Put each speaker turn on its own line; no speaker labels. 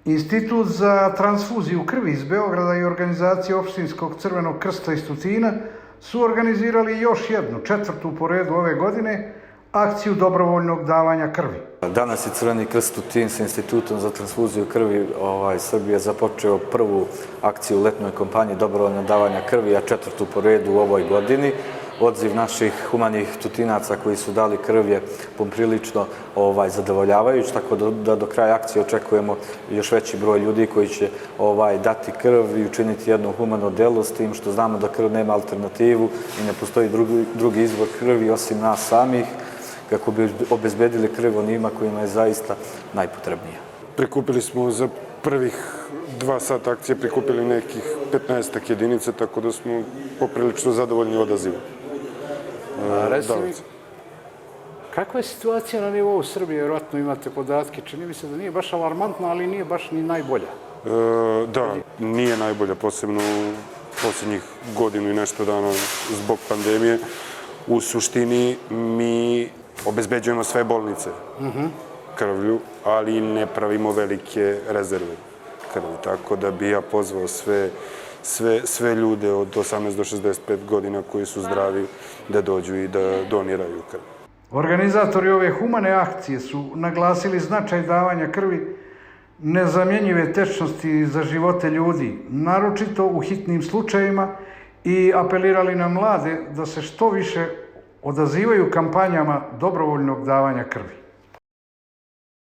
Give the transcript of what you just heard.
Institut za transfuziju krvi iz Beograda i organizacija Opštinskog crvenog krsta iz Tutina su organizirali još jednu, četvrtu po redu ove godine, akciju dobrovoljnog davanja krvi.
Danas je Crveni krst Tutin sa Institutom za transfuziju krvi Srbije započeo prvu akciju u letnoj kampanji dobrovoljnog davanja krvi, a četvrtu po redu u ovoj godini. Odziv naših humanih Tutinaca koji su dali krv je poprilično zadovoljavajući, tako da do kraja akcije očekujemo još veći broj ljudi koji će dati krv i učiniti jedno humano delo, s tim što znamo da krv nema alternativu i ne postoji drugi izvor krvi osim nas samih, kako bi obezbedili krv onima kojima je zaista najpotrebnija.
Prikupili smo za prvih 2 sata akcije prikupili nekih 15 jedinica, tako da smo poprilično zadovoljni odazivom.
Reci mi, kakva je situacija na nivou Srbije? Vjerojatno imate podatke, čini mi se da nije baš alarmantna, ali nije baš ni najbolja.
Da, nije najbolja, posebno u posljednjih godinu i nešto dana zbog pandemije. U suštini mi obezbeđujemo sve bolnice krvlju, ali ne pravimo velike rezerve krvi. Tako da bi ja pozvao sve ljude od 18 do 65 godina koji su zdravi da dođu i da doniraju krv.
Organizatori ove humane akcije su naglasili značaj davanja krvi, nezamjenjive tečnosti za živote ljudi, naročito u hitnim slučajevima, i apelirali na mlade da se što više odazivaju kampanjama dobrovoljnog davanja krvi.